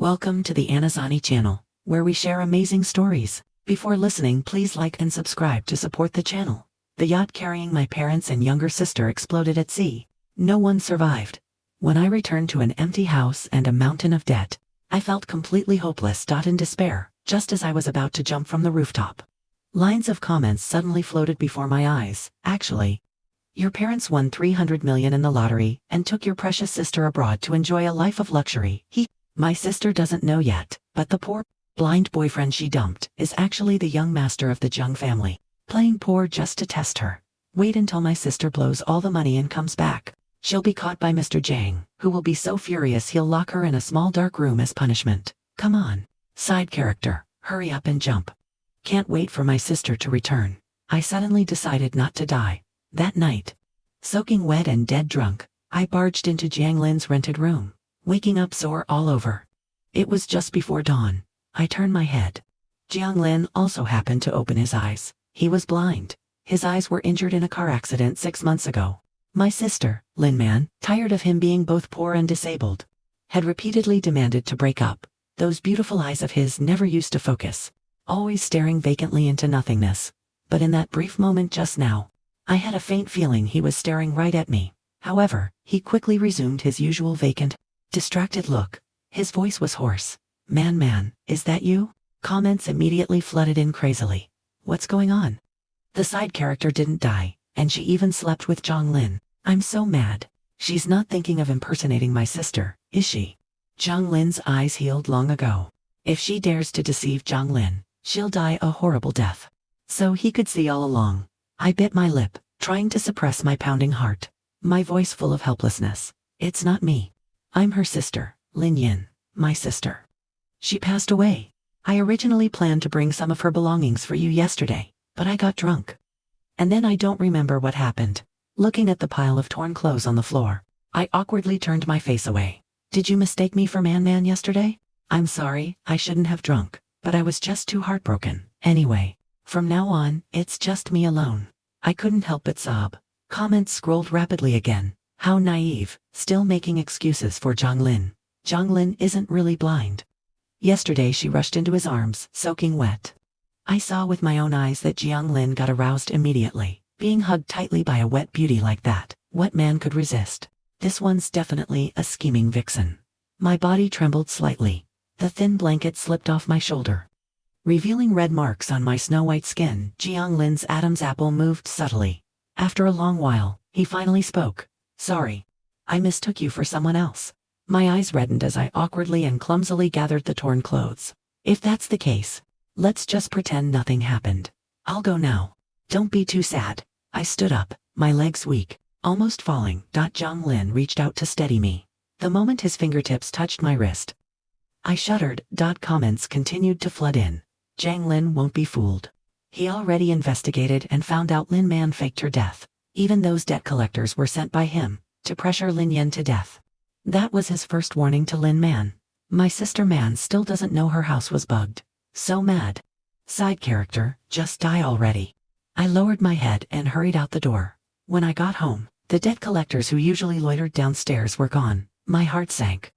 Welcome to the Anazani channel, where we share amazing stories. Before listening, please like and subscribe to support the channel. The yacht carrying my parents and younger sister exploded at sea. No one survived. When I returned to an empty house and a mountain of debt, I felt completely hopeless. In despair, just as I was about to jump from the rooftop. Lines of comments suddenly floated before my eyes. Actually, your parents won $300 million in the lottery and took your precious sister abroad to enjoy a life of luxury. My sister doesn't know yet, but the poor, blind boyfriend she dumped is actually the young master of the Jung family, playing poor just to test her. Wait until my sister blows all the money and comes back. She'll be caught by Mr. Jang, who will be so furious he'll lock her in a small dark room as punishment. Come on, side character, hurry up and jump. Can't wait for my sister to return. I suddenly decided not to die. That night, soaking wet and dead drunk, I barged into Jiang Lin's rented room, waking up sore all over. It was just before dawn. I turned my head. Jiang Lin also happened to open his eyes. He was blind. His eyes were injured in a car accident 6 months ago. My sister, Lin Man, tired of him being both poor and disabled, had repeatedly demanded to break up. Those beautiful eyes of his never used to focus, always staring vacantly into nothingness. But in that brief moment just now, I had a faint feeling he was staring right at me. However, he quickly resumed his usual vacant, distracted look. His voice was hoarse. Man, is that you? Comments immediately flooded in crazily. What's going on? The side character didn't die, and she even slept with Jiang Lin. I'm so mad. She's not thinking of impersonating my sister, is she? Jiang Lin's eyes healed long ago. If she dares to deceive Jiang Lin, she'll die a horrible death. So he could see all along. I bit my lip, trying to suppress my pounding heart, my voice full of helplessness. It's not me. I'm her sister, Lin Yin, my sister. She passed away. I originally planned to bring some of her belongings for you yesterday, but I got drunk. And then I don't remember what happened. Looking at the pile of torn clothes on the floor, I awkwardly turned my face away. Did you mistake me for Man yesterday? I'm sorry, I shouldn't have drunk, but I was just too heartbroken. Anyway, from now on, it's just me alone. I couldn't help but sob. Comments scrolled rapidly again. How naive, still making excuses for Jiang Lin. Jiang Lin isn't really blind. Yesterday she rushed into his arms, soaking wet. I saw with my own eyes that Jiang Lin got aroused immediately. Being hugged tightly by a wet beauty like that, what man could resist? This one's definitely a scheming vixen. My body trembled slightly. The thin blanket slipped off my shoulder, revealing red marks on my snow-white skin. Jiang Lin's Adam's apple moved subtly. After a long while, he finally spoke. Sorry. I mistook you for someone else. My eyes reddened as I awkwardly and clumsily gathered the torn clothes. If that's the case, let's just pretend nothing happened. I'll go now. Don't be too sad. I stood up, my legs weak, almost falling. Jiang Lin reached out to steady me. The moment his fingertips touched my wrist, I shuddered. Comments continued to flood in. Jiang Lin won't be fooled. He already investigated and found out Lin Man faked her death. Even those debt collectors were sent by him to pressure Lin Yin to death. That was his first warning to Lin Man. My sister Man still doesn't know her house was bugged. So mad. Side character, just die already. I lowered my head and hurried out the door. When I got home, the debt collectors who usually loitered downstairs were gone. My heart sank.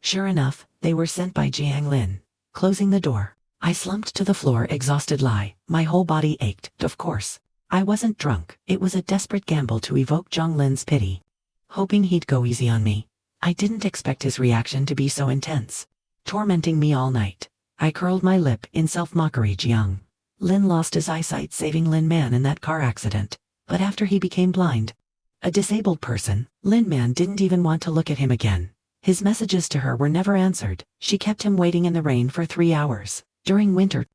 Sure enough, they were sent by Jiang Lin. Closing the door, I slumped to the floor, exhausted. My whole body ached. Of course, I wasn't drunk. It was a desperate gamble to evoke Jiang Lin's pity, hoping he'd go easy on me. I didn't expect his reaction to be so intense, tormenting me all night. I curled my lip in self-mockery. Jiang Lin lost his eyesight saving Lin Man in that car accident, but after he became blind, a disabled person, Lin Man didn't even want to look at him again. His messages to her were never answered. She kept him waiting in the rain for 3 hours. During winter,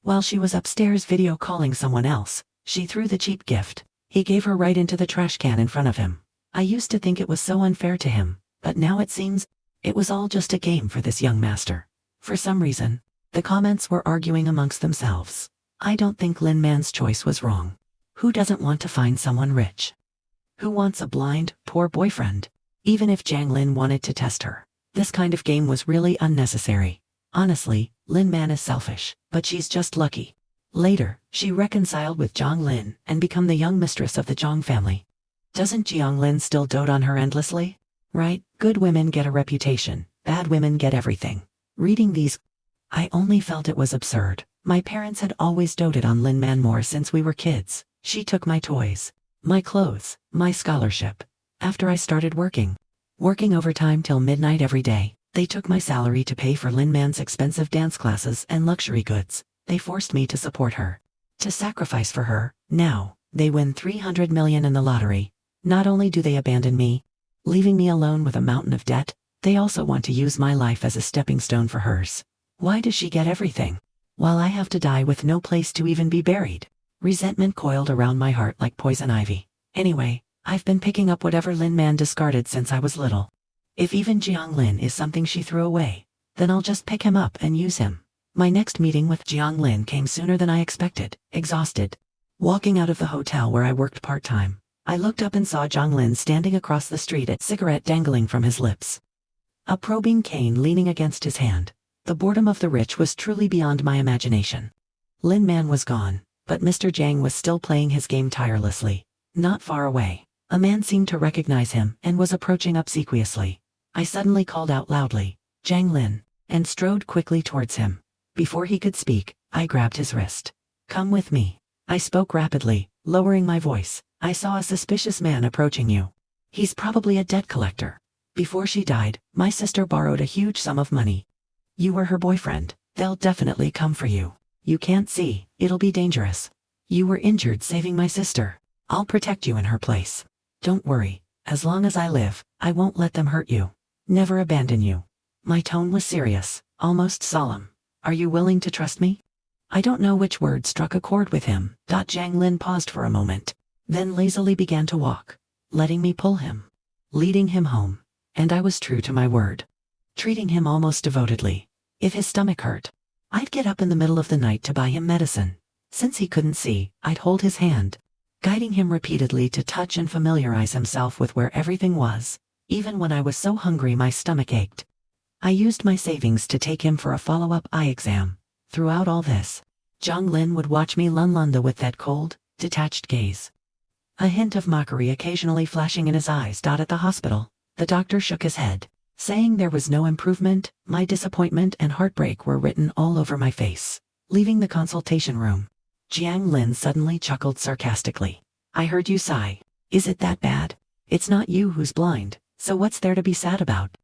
while she was upstairs video calling someone else, she threw the cheap gift he gave her right into the trash can in front of him. I used to think it was so unfair to him, but now it seems it was all just a game for this young master. For some reason, the comments were arguing amongst themselves. I don't think Lin Man's choice was wrong. Who doesn't want to find someone rich? Who wants a blind, poor boyfriend? Even if Jiang Lin wanted to test her, this kind of game was really unnecessary. Honestly, Lin Man is selfish, but she's just lucky. Later, she reconciled with Jiang Lin and become the young mistress of the Zhang family. Doesn't Jiang Lin still dote on her endlessly? Right, good women get a reputation, bad women get everything. Reading these, I only felt it was absurd. My parents had always doted on Lin Manmore since we were kids. She took my toys, my clothes, my scholarship. After I started working overtime till midnight every day, they took my salary to pay for Lin Man's expensive dance classes and luxury goods. They forced me to support her, to sacrifice for her. Now, they win 300 million in the lottery. Not only do they abandon me, leaving me alone with a mountain of debt, they also want to use my life as a stepping stone for hers. Why does she get everything, while I have to die with no place to even be buried? Resentment coiled around my heart like poison ivy. Anyway, I've been picking up whatever Lin Man discarded since I was little. If even Jiang Lin is something she threw away, then I'll just pick him up and use him. My next meeting with Jiang Lin came sooner than I expected. Exhausted, walking out of the hotel where I worked part-time, I looked up and saw Jiang Lin standing across the street, a cigarette dangling from his lips, a probing cane leaning against his hand. The boredom of the rich was truly beyond my imagination. Lin Man was gone, but Mr. Jiang was still playing his game tirelessly. Not far away, a man seemed to recognize him and was approaching obsequiously. I suddenly called out loudly, "Jiang Lin," and strode quickly towards him. Before he could speak, I grabbed his wrist. "Come with me." I spoke rapidly, lowering my voice. "I saw a suspicious man approaching you. He's probably a debt collector. Before she died, my sister borrowed a huge sum of money. You were her boyfriend. They'll definitely come for you. You can't see, it'll be dangerous. You were injured saving my sister. I'll protect you in her place. Don't worry, as long as I live, I won't let them hurt you. Never abandon you." My tone was serious, almost solemn. "Are you willing to trust me?" I don't know which word struck a chord with him. Jiang Lin paused for a moment, then lazily began to walk, letting me pull him, leading him home. And I was true to my word, treating him almost devotedly. If his stomach hurt, I'd get up in the middle of the night to buy him medicine. Since he couldn't see, I'd hold his hand, guiding him repeatedly to touch and familiarize himself with where everything was. Even when I was so hungry my stomach ached, I used my savings to take him for a follow-up eye exam. Throughout all this, Jiang Lin would watch me Lunlunda with that cold, detached gaze, a hint of mockery occasionally flashing in his eyes. At the hospital, the doctor shook his head, saying there was no improvement. My disappointment and heartbreak were written all over my face. Leaving the consultation room, Jiang Lin suddenly chuckled sarcastically. "I heard you sigh. Is it that bad? It's not you who's blind, so what's there to be sad about?"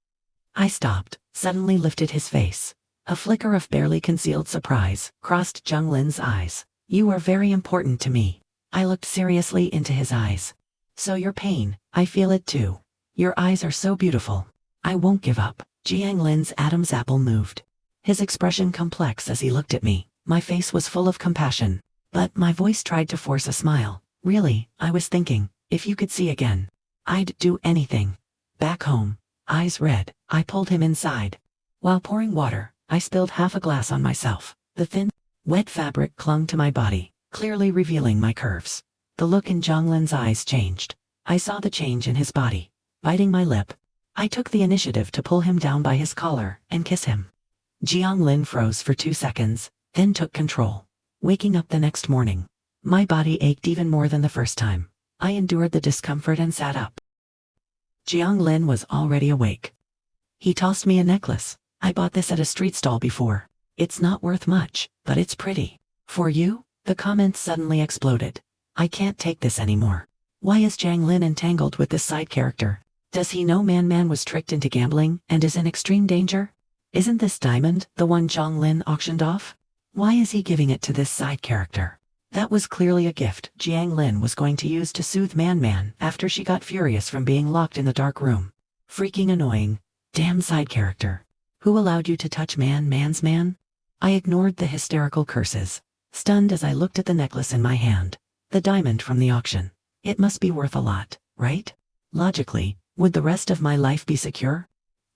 I stopped, suddenly lifted his face. A flicker of barely concealed surprise crossed Jiang Lin's eyes. "You are very important to me." I looked seriously into his eyes. "So your pain, I feel it too. Your eyes are so beautiful. I won't give up." Jiang Lin's Adam's apple moved, his expression complex as he looked at me. My face was full of compassion, but my voice tried to force a smile. "Really, I was thinking, if you could see again, I'd do anything." Back home, eyes red, I pulled him inside. While pouring water, I spilled half a glass on myself. The thin, wet fabric clung to my body, clearly revealing my curves. The look in Jiang Lin's eyes changed. I saw the change in his body. Biting my lip, I took the initiative to pull him down by his collar and kiss him. Jiang Lin froze for 2 seconds, then took control. Waking up the next morning, my body ached even more than the first time. I endured the discomfort and sat up. Jiang Lin was already awake. He tossed me a necklace. "I bought this at a street stall before. It's not worth much, but it's pretty. For you?" The comments suddenly exploded. "I can't take this anymore. Why is Jiang Lin entangled with this side character? Does he know Man was tricked into gambling and is in extreme danger? Isn't this diamond the one Jiang Lin auctioned off? Why is he giving it to this side character?" That was clearly a gift Jiang Lin was going to use to soothe Man after she got furious from being locked in the dark room. Freaking annoying. Damn side character. Who allowed you to touch Man's man? I ignored the hysterical curses, stunned as I looked at the necklace in my hand. The diamond from the auction. It must be worth a lot, right? Logically, would the rest of my life be secure?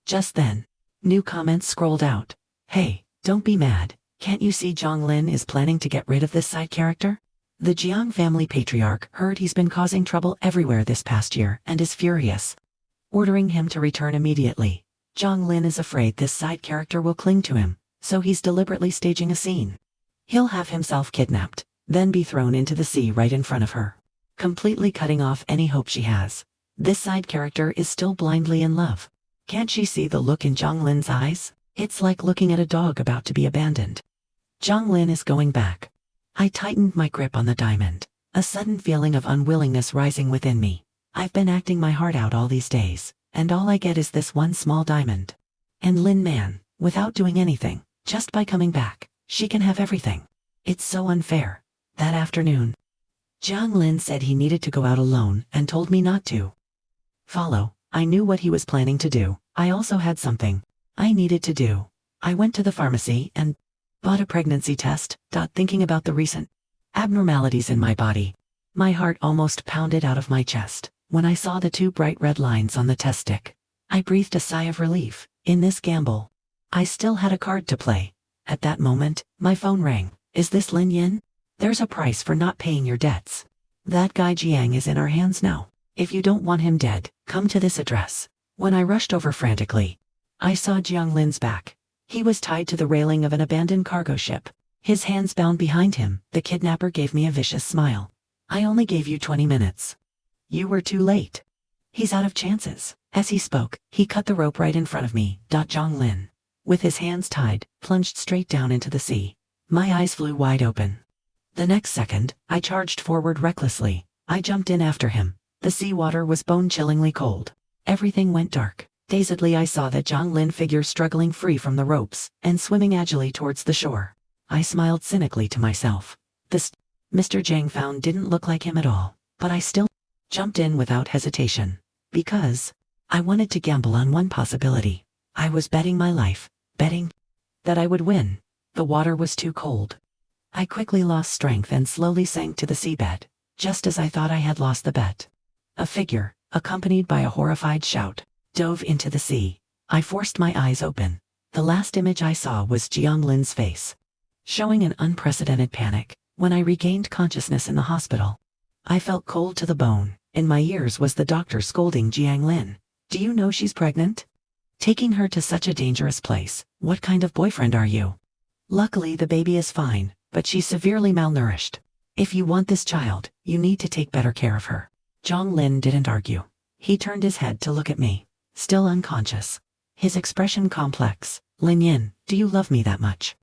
Just then, new comments scrolled out. "Hey, don't be mad. Can't you see Jiang Lin is planning to get rid of this side character? The Jiang family patriarch heard he's been causing trouble everywhere this past year and is furious, ordering him to return immediately. Jiang Lin is afraid this side character will cling to him, so he's deliberately staging a scene. He'll have himself kidnapped, then be thrown into the sea right in front of her, completely cutting off any hope she has. This side character is still blindly in love. Can't she see the look in Jiang Lin's eyes? It's like looking at a dog about to be abandoned. Lin is going back. I tightened my grip on the diamond, a sudden feeling of unwillingness rising within me. I've been acting my heart out all these days, and all I get is this one small diamond. And Lin Man, without doing anything, just by coming back, she can have everything. It's so unfair. That afternoon, Lin said he needed to go out alone and told me not to follow. I knew what he was planning to do. I also had something I needed to do. I went to the pharmacy and bought a pregnancy test, thinking about the recent abnormalities in my body. My heart almost pounded out of my chest when I saw the 2 bright red lines on the test stick. I breathed a sigh of relief. In this gamble, I still had a card to play. At that moment, my phone rang. Is this Lin Yin? There's a price for not paying your debts. That guy Jiang is in our hands now. If you don't want him dead, come to this address. When I rushed over frantically, I saw Lin's back. He was tied to the railing of an abandoned cargo ship, his hands bound behind him. The kidnapper gave me a vicious smile. I only gave you 20 minutes. You were too late. He's out of chances. As he spoke, he cut the rope right in front of me. Lin, with his hands tied, plunged straight down into the sea. My eyes flew wide open. The next second, I charged forward recklessly. I jumped in after him. The seawater was bone-chillingly cold. Everything went dark. Dazedly I saw that Lin figure struggling free from the ropes and swimming agilely towards the shore. I smiled cynically to myself. This Mr. Zhang found didn't look like him at all, but I still jumped in without hesitation. Because I wanted to gamble on one possibility. I was betting my life, betting that I would win. The water was too cold. I quickly lost strength and slowly sank to the seabed, just as I thought I had lost the bet. A figure, accompanied by a horrified shout, dove into the sea. I forced my eyes open. The last image I saw was Lin's face, showing an unprecedented panic. When I regained consciousness in the hospital, I felt cold to the bone. In my ears was the doctor scolding Lin. Do you know she's pregnant? Taking her to such a dangerous place. What kind of boyfriend are you? Luckily the baby is fine, but she's severely malnourished. If you want this child, you need to take better care of her. Lin didn't argue. He turned his head to look at me, still unconscious. His expression complex. Lin Yin, do you love me that much?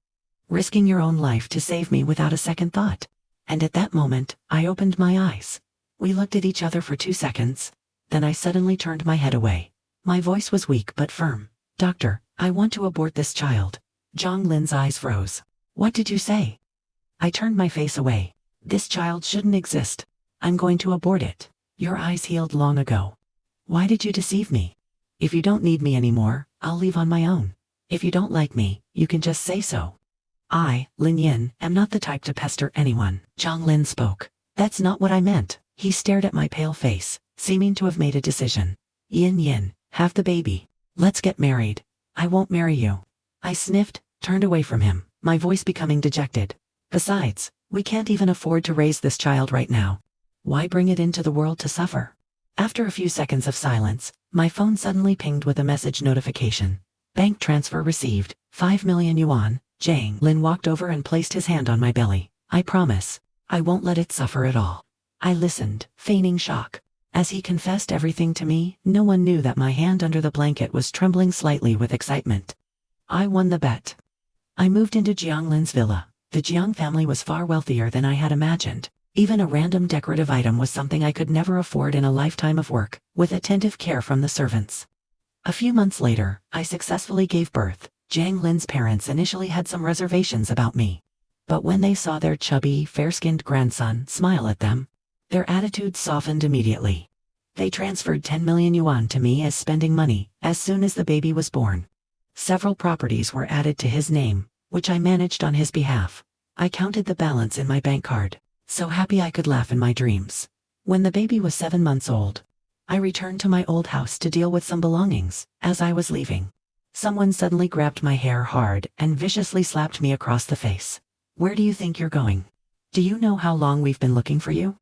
Risking your own life to save me without a second thought. And at that moment, I opened my eyes. We looked at each other for 2 seconds. Then I suddenly turned my head away. My voice was weak but firm. Doctor, I want to abort this child. Lin's eyes froze. What did you say? I turned my face away. This child shouldn't exist. I'm going to abort it. Your eyes healed long ago. Why did you deceive me? If you don't need me anymore, I'll leave on my own. If you don't like me, you can just say so. I, Lin Yin, am not the type to pester anyone. Lin spoke. That's not what I meant. He stared at my pale face, seeming to have made a decision. Yin, have the baby. Let's get married. I won't marry you. I sniffed, turned away from him, my voice becoming dejected. Besides, we can't even afford to raise this child right now. Why bring it into the world to suffer? After a few seconds of silence, my phone suddenly pinged with a message notification. Bank transfer received, 5 million yuan. Lin walked over and placed his hand on my belly. I promise, I won't let it suffer at all. I listened, feigning shock. As he confessed everything to me, no one knew that my hand under the blanket was trembling slightly with excitement. I won the bet. I moved into Lin's villa. The Jiang family was far wealthier than I had imagined. Even a random decorative item was something I could never afford in a lifetime of work, with attentive care from the servants. A few months later, I successfully gave birth. Lin's parents initially had some reservations about me. But when they saw their chubby, fair-skinned grandson smile at them, their attitudes softened immediately. They transferred 10 million yuan to me as spending money as soon as the baby was born. Several properties were added to his name, which I managed on his behalf. I counted the balance in my bank card, so happy I could laugh in my dreams. When the baby was 7 months old, I returned to my old house to deal with some belongings. As I was leaving, someone suddenly grabbed my hair hard and viciously slapped me across the face. Where do you think you're going? Do you know how long we've been looking for you?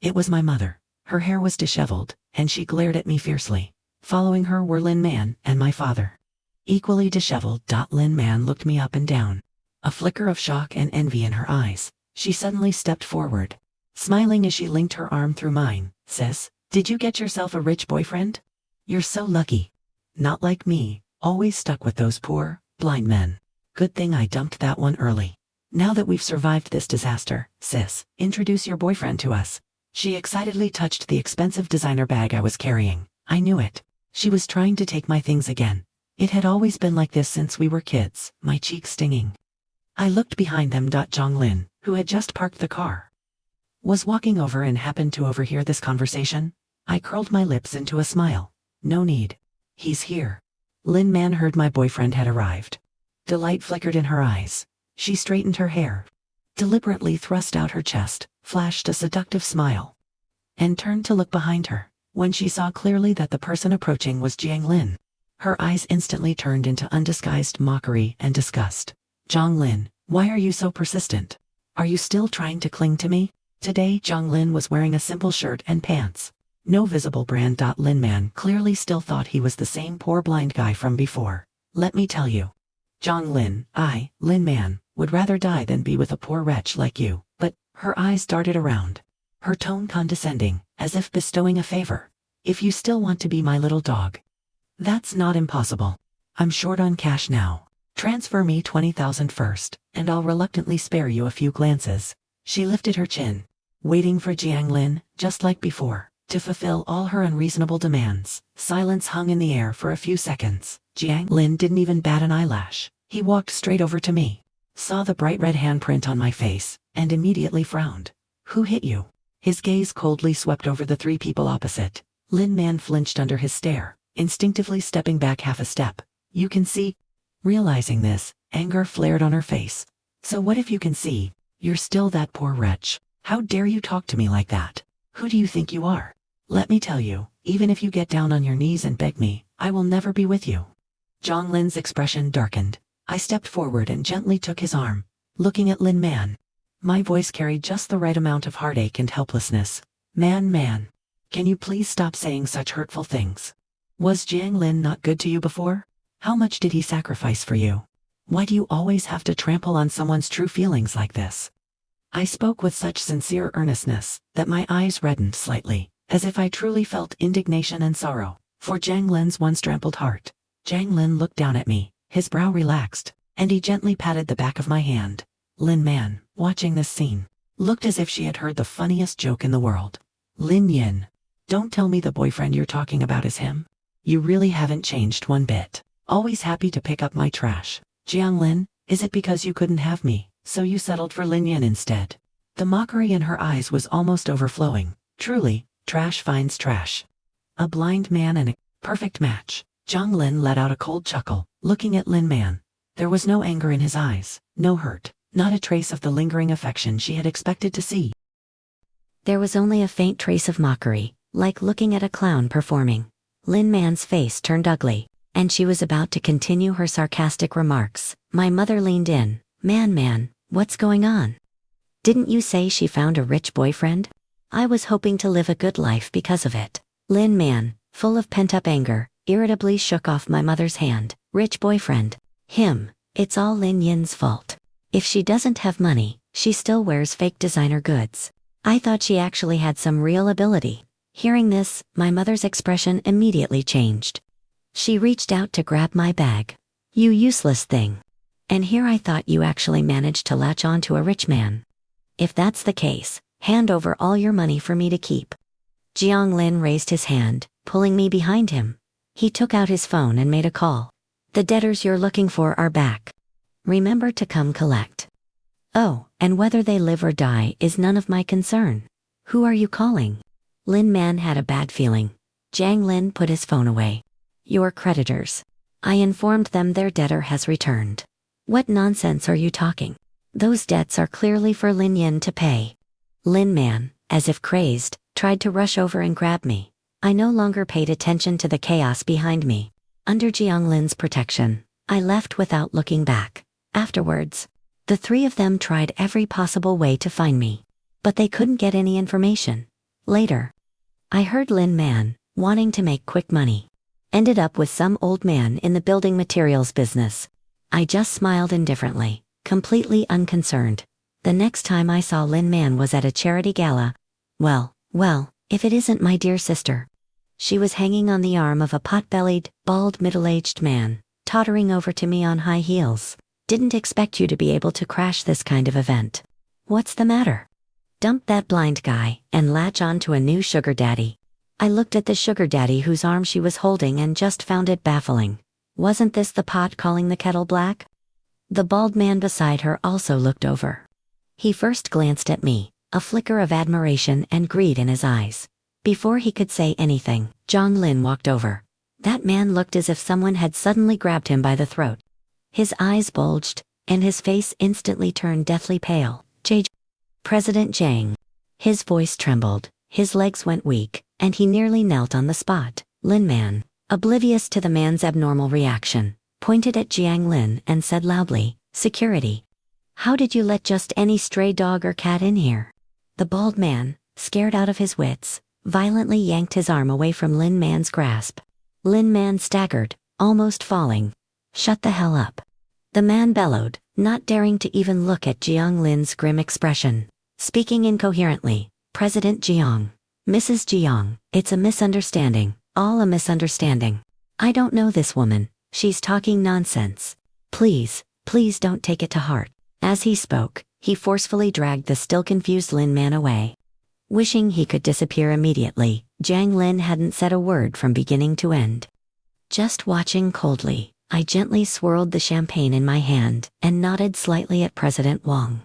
It was my mother. Her hair was disheveled, and she glared at me fiercely. Following her were Lin Man and my father. Equally disheveled. Lin Man looked me up and down. A flicker of shock and envy in her eyes. She suddenly stepped forward, smiling as she linked her arm through mine. Sis, did you get yourself a rich boyfriend? You're so lucky. Not like me, always stuck with those poor, blind men. Good thing I dumped that one early. Now that we've survived this disaster, sis, introduce your boyfriend to us. She excitedly touched the expensive designer bag I was carrying. I knew it. She was trying to take my things again. It had always been like this since we were kids, my cheeks stinging. I looked behind them. Zhonglin, who had just parked the car, was walking over and happened to overhear this conversation. I curled my lips into a smile. No need. He's here. Lin Man heard my boyfriend had arrived. Delight flickered in her eyes. She straightened her hair, deliberately thrust out her chest, flashed a seductive smile, and turned to look behind her. When she saw clearly that the person approaching was Jiang Lin, her eyes instantly turned into undisguised mockery and disgust. Zhang Lin, why are you so persistent? Are you still trying to cling to me? Today Zhang Lin was wearing a simple shirt and pants. No visible brand. Lin Man clearly still thought he was the same poor blind guy from before. Let me tell you, Zhang Lin, Lin Man, would rather die than be with a poor wretch like you. But her eyes darted around, her tone condescending, as if bestowing a favor. If you still want to be my little dog, that's not impossible. I'm short on cash now. Transfer me 20,000 first, and I'll reluctantly spare you a few glances. She lifted her chin, waiting for Jiang Lin, just like before, to fulfill all her unreasonable demands. Silence hung in the air for a few seconds. Jiang Lin didn't even bat an eyelash. He walked straight over to me, saw the bright red handprint on my face, and immediately frowned. Who hit you? His gaze coldly swept over the three people opposite. Lin Man flinched under his stare, instinctively stepping back half a step. You can see? Realizing this, anger flared on her face. So what if you can see? You're still that poor wretch. How dare you talk to me like that? Who do you think you are? Let me tell you, even if you get down on your knees and beg me, I will never be with you. Zhang Lin's expression darkened. I stepped forward and gently took his arm, looking at Lin Man. My voice carried just the right amount of heartache and helplessness. Man, can you please stop saying such hurtful things? Was Jiang Lin not good to you before? How much did he sacrifice for you? Why do you always have to trample on someone's true feelings like this? I spoke with such sincere earnestness that my eyes reddened slightly, as if I truly felt indignation and sorrow for Jiang Lin's once trampled heart. Jiang Lin looked down at me, his brow relaxed, and he gently patted the back of my hand. Lin Man, watching this scene, looked as if she had heard the funniest joke in the world. Lin Yin, don't tell me the boyfriend you're talking about is him. You really haven't changed one bit. Always happy to pick up my trash. Jiang Lin, is it because you couldn't have me, so you settled for Lin Yin instead? The mockery in her eyes was almost overflowing. Truly, trash finds trash. A blind man and a perfect match. Zhang Lin let out a cold chuckle, looking at Lin Man. There was no anger in his eyes, no hurt, not a trace of the lingering affection she had expected to see. There was only a faint trace of mockery, like looking at a clown performing. Lin Man's face turned ugly, and she was about to continue her sarcastic remarks. My mother leaned in. Man, what's going on? Didn't you say she found a rich boyfriend? I was hoping to live a good life because of it. Lin Man, full of pent-up anger, irritably shook off my mother's hand. Rich boyfriend. Him. It's all Lin Yin's fault. If she doesn't have money, she still wears fake designer goods. I thought she actually had some real ability. Hearing this, my mother's expression immediately changed. She reached out to grab my bag. You useless thing. And here I thought you actually managed to latch on to a rich man. If that's the case, hand over all your money for me to keep. Jiang Lin raised his hand, pulling me behind him. He took out his phone and made a call. The debtors you're looking for are back. Remember to come collect. Oh, and whether they live or die is none of my concern. Who are you calling? Lin Man had a bad feeling. Jiang Lin put his phone away. Your creditors. I informed them their debtor has returned. What nonsense are you talking? Those debts are clearly for Lin Yin to pay. Lin Man, as if crazed, tried to rush over and grab me. I no longer paid attention to the chaos behind me. Under Jiang Lin's protection, I left without looking back. Afterwards, the three of them tried every possible way to find me, but they couldn't get any information. Later, I heard Lin Man, wanting to make quick money, ended up with some old man in the building materials business. I just smiled indifferently, completely unconcerned. The next time I saw Lin Man was at a charity gala. Well, if it isn't my dear sister. She was hanging on the arm of a pot-bellied, bald middle-aged man. tottering over to me on high heels. Didn't expect you to be able to crash this kind of event. What's the matter? Dump that blind guy and latch on to a new sugar daddy. I looked at the sugar daddy whose arm she was holding and just found it baffling. Wasn't this the pot calling the kettle black? The bald man beside her also looked over. He first glanced at me, a flicker of admiration and greed in his eyes. Before he could say anything, Zhang Lin walked over. That man looked as if someone had suddenly grabbed him by the throat. His eyes bulged, and his face instantly turned deathly pale. President Zhang. His voice trembled, his legs went weak, and he nearly knelt on the spot. Lin Man, oblivious to the man's abnormal reaction, pointed at Jiang Lin and said loudly, "Security. How did you let just any stray dog or cat in here?" The bald man, scared out of his wits, violently yanked his arm away from Lin Man's grasp. Lin Man staggered, almost falling. "Shut the hell up." The man bellowed, not daring to even look at Jiang Lin's grim expression. Speaking incoherently, "President Jiang. Mrs. Jiang, it's a misunderstanding, all a misunderstanding. I don't know this woman, she's talking nonsense. Please, please don't take it to heart." As he spoke, he forcefully dragged the still confused Lin Man away. Wishing he could disappear immediately, Jiang Lin hadn't said a word from beginning to end. Just watching coldly, I gently swirled the champagne in my hand and nodded slightly at President Wang.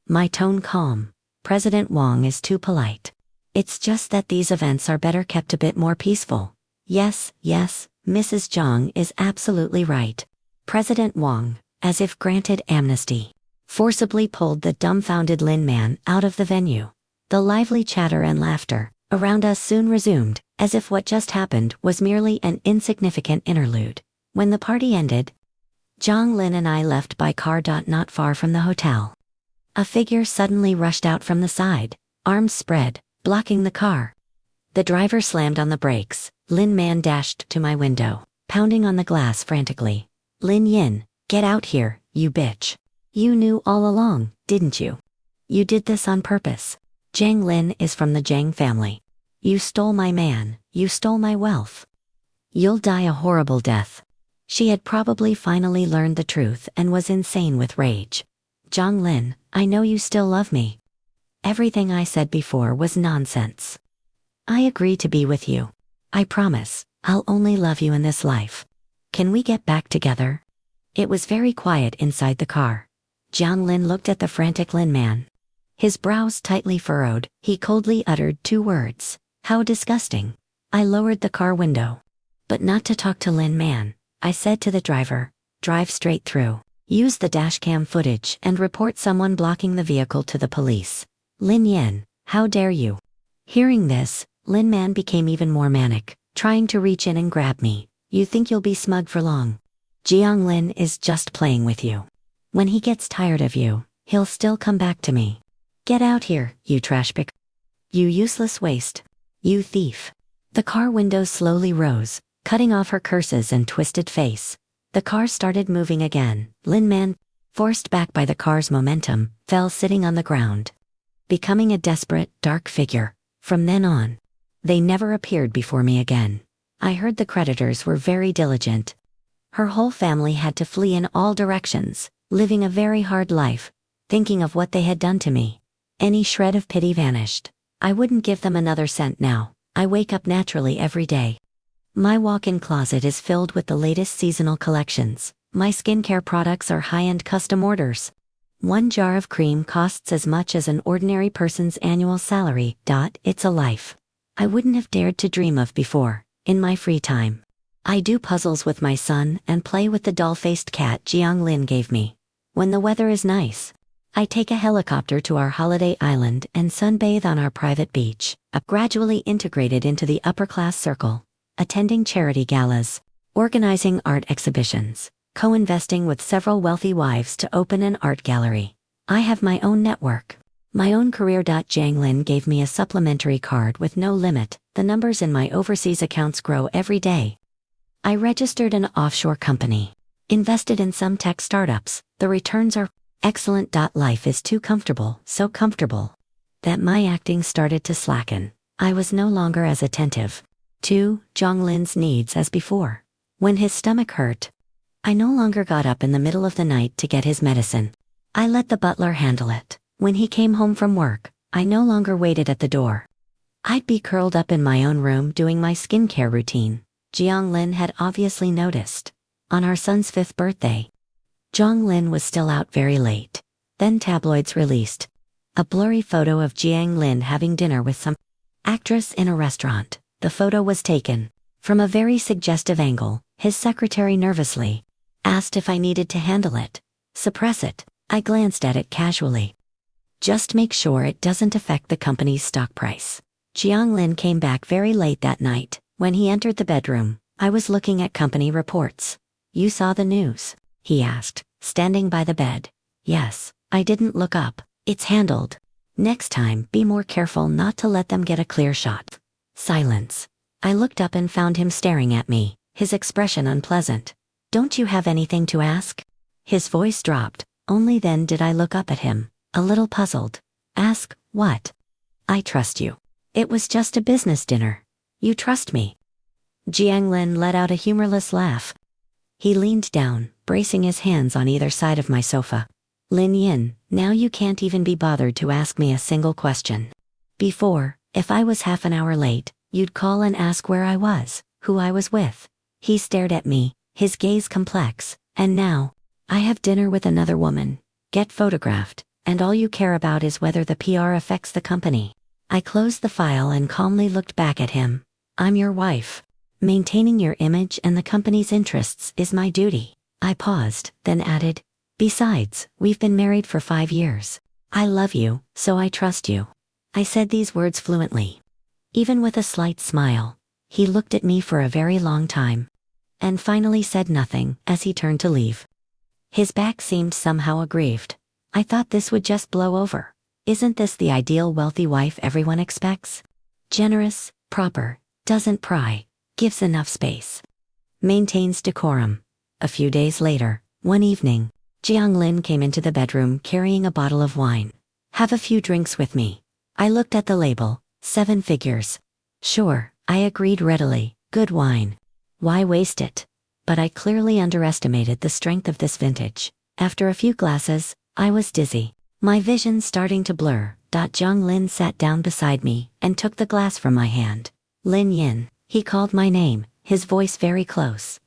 My tone calm. President Wang is too polite. It's just that these events are better kept a bit more peaceful. Yes, Mrs. Zhang is absolutely right. President Wang, as if granted amnesty, forcibly pulled the dumbfounded Lin Man out of the venue. The lively chatter and laughter around us soon resumed, as if what just happened was merely an insignificant interlude. When the party ended, Zhang Lin and I left by car. Not far from the hotel. A figure suddenly rushed out from the side, arms spread, blocking the car. The driver slammed on the brakes. Lin Man dashed to my window, pounding on the glass frantically. "Lin Yin, get out here, you bitch. You knew all along, didn't you? You did this on purpose. Zhang Lin is from the Zhang family. You stole my man, you stole my wealth. You'll die a horrible death." She had probably finally learned the truth and was insane with rage. "Zhang Lin, I know you still love me. Everything I said before was nonsense. I agree to be with you. I promise, I'll only love you in this life. Can we get back together?" It was very quiet inside the car. Zhang Lin looked at the frantic Lin Man. His brows tightly furrowed, he coldly uttered 2 words. "How disgusting." I lowered the car window. "But not to talk to Lin Man," I said to the driver. "Drive straight through. Use the dashcam footage and report someone blocking the vehicle to the police. Lin Yin, how dare you?" Hearing this, Lin Man became even more manic, trying to reach in and grab me. "You think you'll be smug for long? Jiang Lin is just playing with you. When he gets tired of you, he'll still come back to me. Get out here, you trash pick. You useless waste. You thief." The car windows slowly rose, cutting off her curses and twisted face. The car started moving again. Lin Man, forced back by the car's momentum, fell sitting on the ground, becoming a desperate, dark figure. From then on, they never appeared before me again. I heard the creditors were very diligent. Her whole family had to flee in all directions, living a very hard life, thinking of what they had done to me. Any shred of pity vanished. I wouldn't give them another cent now. I wake up naturally every day. My walk-in closet is filled with the latest seasonal collections. My skincare products are high-end custom orders. 1 jar of cream costs as much as an ordinary person's annual salary. It's a life I wouldn't have dared to dream of before. In my free time, I do puzzles with my son and play with the doll-faced cat Jiang Lin gave me. When the weather is nice, I take a helicopter to our holiday island and sunbathe on our private beach. I'm gradually integrated into the upper-class circle, attending charity galas, organizing art exhibitions, co-investing with several wealthy wives to open an art gallery. I have my own network, my own career. Jiang Lin gave me a supplementary card with no limit. The numbers in my overseas accounts grow every day. I registered an offshore company, invested in some tech startups. The returns are excellent. Life is too comfortable, so comfortable, that my acting started to slacken. I was no longer as attentive to Zhang Lin's needs as before. When his stomach hurt, I no longer got up in the middle of the night to get his medicine. I let the butler handle it. When he came home from work, I no longer waited at the door. I'd be curled up in my own room doing my skincare routine. Jianglin had obviously noticed. On our son's 5th birthday, Zhonglin was still out very late. Then tabloids released a blurry photo of Jianglin having dinner with some actress in a restaurant. The photo was taken from a very suggestive angle. His secretary nervously asked if I needed to handle it. Suppress it. I glanced at it casually. Just make sure it doesn't affect the company's stock price. Jianglin came back very late that night. When he entered the bedroom, I was looking at company reports. You saw the news? He asked, standing by the bed. Yes, I didn't look up. It's handled. Next time, be more careful not to let them get a clear shot. Silence. I looked up and found him staring at me, his expression unpleasant. Don't you have anything to ask? His voice dropped. Only then did I look up at him, a little puzzled. Ask, what? I trust you. It was just a business dinner. You trust me. Jianglin let out a humorless laugh. He leaned down, bracing his hands on either side of my sofa. Lin Yin, now you can't even be bothered to ask me a single question. Before, if I was half an hour late, you'd call and ask where I was, who I was with. He stared at me, his gaze complex. And now, I have dinner with another woman, get photographed, and all you care about is whether the PR affects the company. I closed the file and calmly looked back at him. I'm your wife. Maintaining your image and the company's interests is my duty. I paused, then added, besides, we've been married for 5 years. I love you, so I trust you. I said these words fluently. Even with a slight smile, he looked at me for a very long time, and finally said nothing as he turned to leave. His back seemed somehow aggrieved. I thought this would just blow over. Isn't this the ideal wealthy wife everyone expects? Generous, proper, doesn't pry, gives enough space, maintains decorum. A few days later, one evening, Jianglin came into the bedroom carrying a bottle of wine. Have a few drinks with me. I looked at the label, 7 figures. Sure, I agreed readily, good wine. Why waste it? But I clearly underestimated the strength of this vintage. After a few glasses, I was dizzy, my vision starting to blur. Jianglin sat down beside me and took the glass from my hand. Lin Yin, he called my name, his voice very close.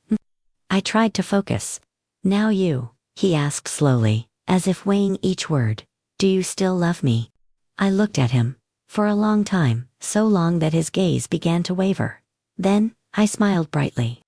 I tried to focus. Now you, he asked slowly, as if weighing each word. Do you still love me? I looked at him. For a long time, so long that his gaze began to waver. Then, I smiled brightly.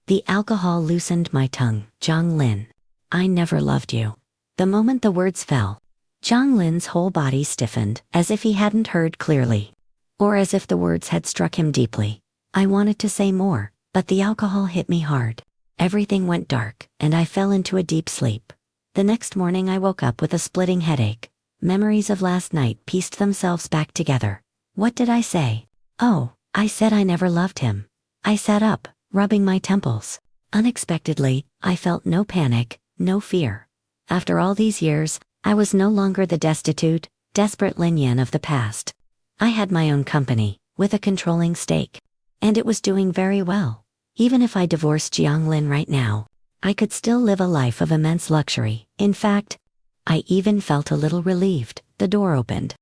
The alcohol loosened my tongue. Jianglin, I never loved you. The moment the words fell, Jianglin's whole body stiffened, as if he hadn't heard clearly, or as if the words had struck him deeply. I wanted to say more, but the alcohol hit me hard. Everything went dark, and I fell into a deep sleep. The next morning I woke up with a splitting headache. Memories of last night pieced themselves back together. What did I say? Oh, I said I never loved him. I sat up, rubbing my temples. Unexpectedly, I felt no panic, no fear. After all these years, I was no longer the destitute, desperate Lin Yan of the past. I had my own company, with a controlling stake. And it was doing very well. Even if I divorced Jianglin right now, I could still live a life of immense luxury. In fact, I even felt a little relieved. The door opened.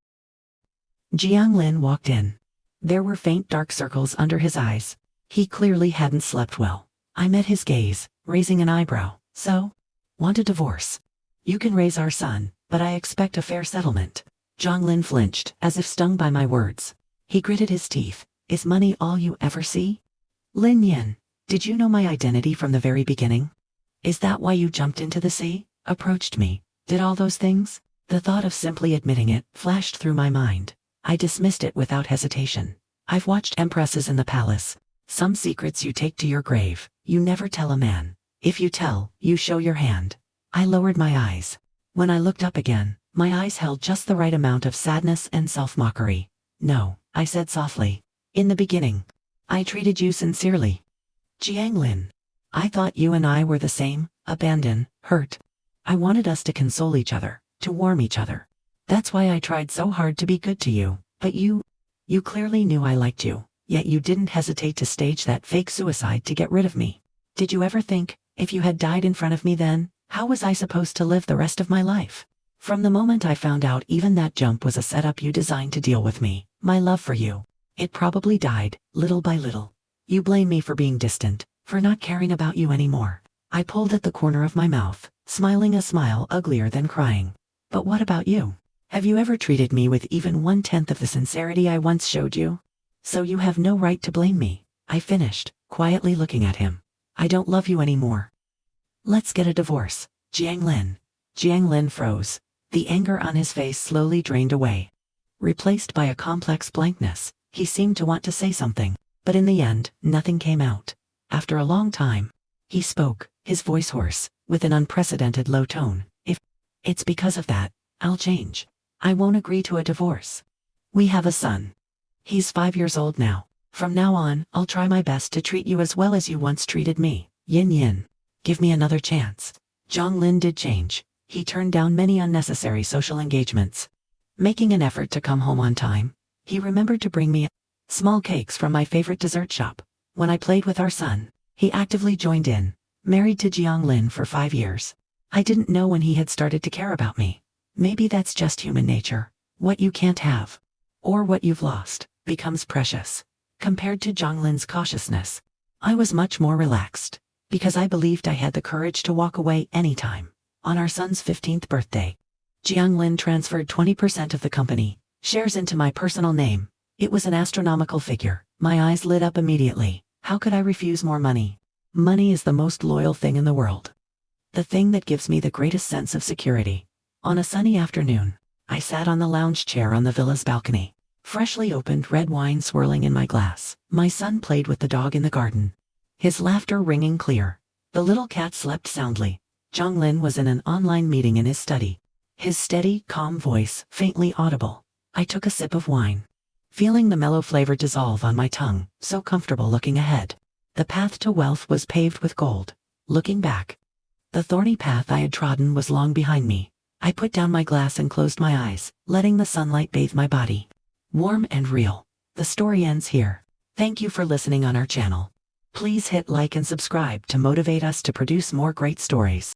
Jianglin walked in. There were faint dark circles under his eyes. He clearly hadn't slept well. I met his gaze, raising an eyebrow. So? Want a divorce? You can raise our son, but I expect a fair settlement. Jianglin flinched, as if stung by my words. He gritted his teeth. Is money all you ever see? Lin Yin, did you know my identity from the very beginning? Is that why you jumped into the sea, approached me, did all those things? The thought of simply admitting it flashed through my mind. I dismissed it without hesitation. I've watched empresses in the palace. Some secrets you take to your grave, you never tell a man. If you tell, you show your hand. I lowered my eyes. When I looked up again, my eyes held just the right amount of sadness and self-mockery. No, I said softly. In the beginning, I treated you sincerely. Jianglin, I thought you and I were the same, abandoned, hurt. I wanted us to console each other, to warm each other. That's why I tried so hard to be good to you, but you clearly knew I liked you, yet you didn't hesitate to stage that fake suicide to get rid of me. Did you ever think, If you had died in front of me then, how was I supposed to live the rest of my life? From the moment I found out even that jump was a setup you designed to deal with me, my love for you, it probably died, little by little. You blame me for being distant, for not caring about you anymore. I pulled at the corner of my mouth, smiling a smile uglier than crying. But what about you? Have you ever treated me with even 1/10 of the sincerity I once showed you? So you have no right to blame me, I finished, quietly looking at him. I don't love you anymore. Let's get a divorce, Jiang Lin. Jiang Lin froze. The anger on his face slowly drained away. Replaced by a complex blankness, he seemed to want to say something, but in the end, nothing came out. After a long time, he spoke, his voice hoarse, with an unprecedented low tone. If it's because of that, I'll change. I won't agree to a divorce. We have a son. He's 5 years old now. From now on, I'll try my best to treat you as well as you once treated me. Yin Yin. Give me another chance. Jiang Lin did change. He turned down many unnecessary social engagements. Making an effort to come home on time, he remembered to bring me small cakes from my favorite dessert shop. When I played with our son, he actively joined in, married to Jiang Lin for 5 years. I didn't know when he had started to care about me. Maybe that's just human nature. What you can't have, or what you've lost, becomes precious. Compared to Jiang Lin's cautiousness, I was much more relaxed, because I believed I had the courage to walk away anytime. On our son's 15th birthday, Jiang Lin transferred 20% of the company shares into my personal name. It was an astronomical figure. My eyes lit up immediately. How could I refuse more money? Money is the most loyal thing in the world. The thing that gives me the greatest sense of security. On a sunny afternoon, I sat on the lounge chair on the villa's balcony, freshly opened red wine swirling in my glass. My son played with the dog in the garden, his laughter ringing clear. The little cat slept soundly. Jiang Lin was in an online meeting in his study, his steady, calm voice faintly audible. I took a sip of wine, feeling the mellow flavor dissolve on my tongue, so comfortable looking ahead. The path to wealth was paved with gold. Looking back, the thorny path I had trodden was long behind me. I put down my glass and closed my eyes, letting the sunlight bathe my body. Warm and real. The story ends here. Thank you for listening on our channel. Please hit like and subscribe to motivate us to produce more great stories.